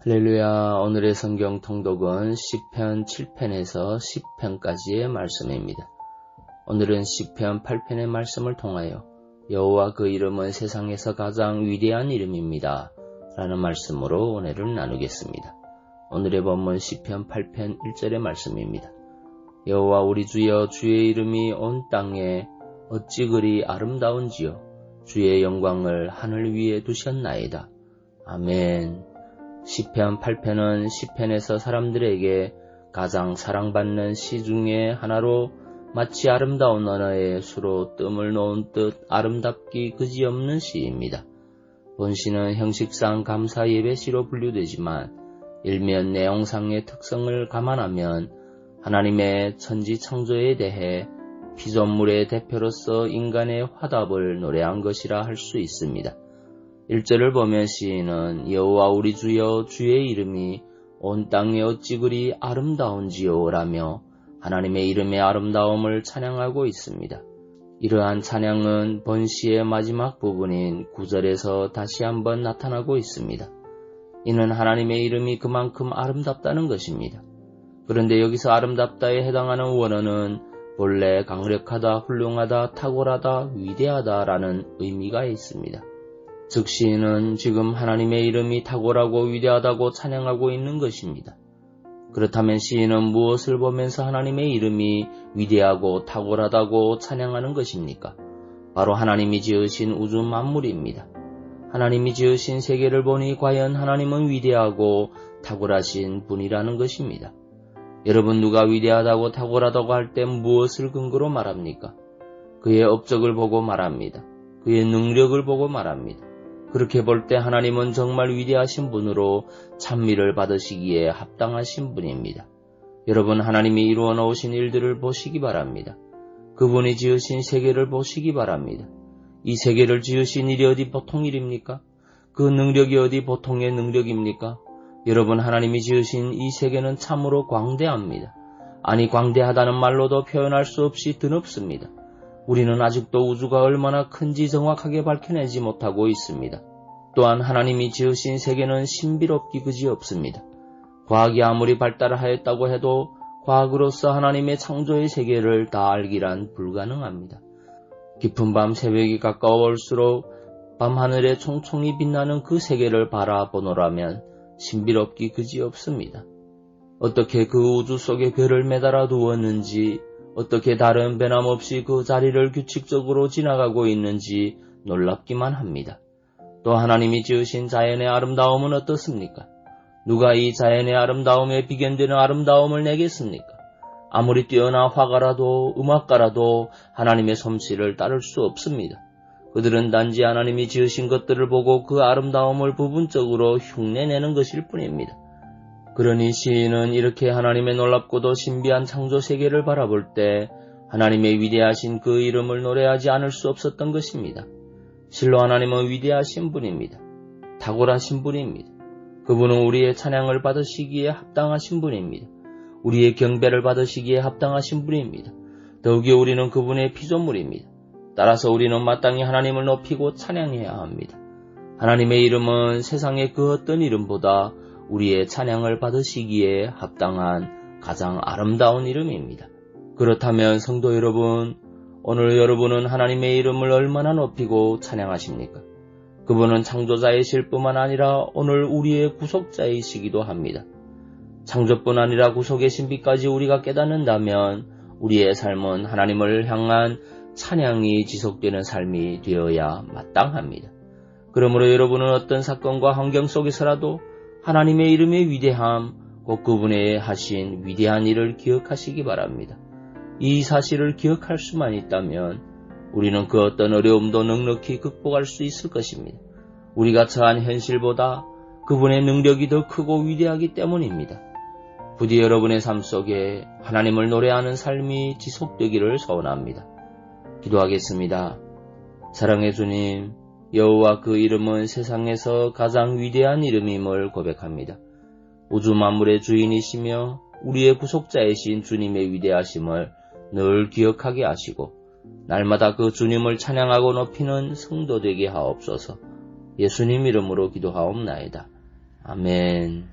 할렐루야. 오늘의 성경 통독은 시편 7편에서 10편까지의 말씀입니다. 오늘은 시편 8편의 말씀을 통하여 여호와 그 이름은 세상에서 가장 위대한 이름입니다 라는 말씀으로 은혜를 나누겠습니다. 오늘의 본문 시편 8편 1절의 말씀입니다. 여호와 우리 주여, 주의 이름이 온 땅에 어찌 그리 아름다운지요. 주의 영광을 하늘 위에 두셨나이다. 아멘. 시편 8편은 시편에서 사람들에게 가장 사랑받는 시 중에 하나로 마치 아름다운 언어에 수로 뜸을 놓은 듯 아름답기 그지없는 시입니다. 본 시는 형식상 감사 예배시로 분류되지만 일면 내용상의 특성을 감안하면 하나님의 천지 창조에 대해 피조물의 대표로서 인간의 화답을 노래한 것이라 할 수 있습니다. 1절을 보면 시인은 여호와 우리 주여, 주의 이름이 온 땅에 어찌 그리 아름다운지요 라며 하나님의 이름의 아름다움을 찬양하고 있습니다. 이러한 찬양은 본시의 마지막 부분인 9절에서 다시 한번 나타나고 있습니다. 이는 하나님의 이름이 그만큼 아름답다는 것입니다. 그런데 여기서 아름답다에 해당하는 원어는 본래 강력하다, 훌륭하다, 탁월하다, 위대하다 라는 의미가 있습니다. 즉 시인은 지금 하나님의 이름이 탁월하고 위대하다고 찬양하고 있는 것입니다. 그렇다면 시인은 무엇을 보면서 하나님의 이름이 위대하고 탁월하다고 찬양하는 것입니까? 바로 하나님이 지으신 우주 만물입니다. 하나님이 지으신 세계를 보니 과연 하나님은 위대하고 탁월하신 분이라는 것입니다. 여러분, 누가 위대하다고 탁월하다고 할 때 무엇을 근거로 말합니까? 그의 업적을 보고 말합니다. 그의 능력을 보고 말합니다. 그렇게 볼 때 하나님은 정말 위대하신 분으로 찬미를 받으시기에 합당하신 분입니다. 여러분, 하나님이 이루어 놓으신 일들을 보시기 바랍니다. 그분이 지으신 세계를 보시기 바랍니다. 이 세계를 지으신 일이 어디 보통 일입니까? 그 능력이 어디 보통의 능력입니까? 여러분, 하나님이 지으신 이 세계는 참으로 광대합니다. 아니, 광대하다는 말로도 표현할 수 없이 드높습니다. 우리는 아직도 우주가 얼마나 큰지 정확하게 밝혀내지 못하고 있습니다. 또한 하나님이 지으신 세계는 신비롭기 그지없습니다. 과학이 아무리 발달하였다고 해도 과학으로서 하나님의 창조의 세계를 다 알기란 불가능합니다. 깊은 밤 새벽이 가까워올수록 밤하늘에 총총이 빛나는 그 세계를 바라보노라면 신비롭기 그지없습니다. 어떻게 그 우주 속에 별을 매달아 두었는지, 어떻게 달은 변함없이 그 자리를 규칙적으로 지나가고 있는지 놀랍기만 합니다. 또 하나님이 지으신 자연의 아름다움은 어떻습니까? 누가 이 자연의 아름다움에 비견되는 아름다움을 내겠습니까? 아무리 뛰어난 화가라도 음악가라도 하나님의 솜씨를 따를 수 없습니다. 그들은 단지 하나님이 지으신 것들을 보고 그 아름다움을 부분적으로 흉내내는 것일 뿐입니다. 그러니 시인은 이렇게 하나님의 놀랍고도 신비한 창조 세계를 바라볼 때 하나님의 위대하신 그 이름을 노래하지 않을 수 없었던 것입니다. 실로 하나님은 위대하신 분입니다. 탁월하신 분입니다. 그분은 우리의 찬양을 받으시기에 합당하신 분입니다. 우리의 경배를 받으시기에 합당하신 분입니다. 더욱이 우리는 그분의 피조물입니다. 따라서 우리는 마땅히 하나님을 높이고 찬양해야 합니다. 하나님의 이름은 세상의 그 어떤 이름보다 우리의 찬양을 받으시기에 합당한 가장 아름다운 이름입니다. 그렇다면 성도 여러분, 오늘 여러분은 하나님의 이름을 얼마나 높이고 찬양하십니까? 그분은 창조자이실 뿐만 아니라 오늘 우리의 구속자이시기도 합니다. 창조뿐 아니라 구속의 신비까지 우리가 깨닫는다면 우리의 삶은 하나님을 향한 찬양이 지속되는 삶이 되어야 마땅합니다. 그러므로 여러분은 어떤 사건과 환경 속에서라도 하나님의 이름의 위대함, 곧 그분의 하신 위대한 일을 기억하시기 바랍니다. 이 사실을 기억할 수만 있다면 우리는 그 어떤 어려움도 넉넉히 극복할 수 있을 것입니다. 우리가 처한 현실보다 그분의 능력이 더 크고 위대하기 때문입니다. 부디 여러분의 삶 속에 하나님을 노래하는 삶이 지속되기를 소원합니다. 기도하겠습니다. 사랑의 주님, 여호와 그 이름은 세상에서 가장 위대한 이름임을 고백합니다. 우주 만물의 주인이시며 우리의 구속자이신 주님의 위대하심을 늘 기억하게 하시고 날마다 그 주님을 찬양하고 높이는 성도 되게 하옵소서. 예수님 이름으로 기도하옵나이다. 아멘.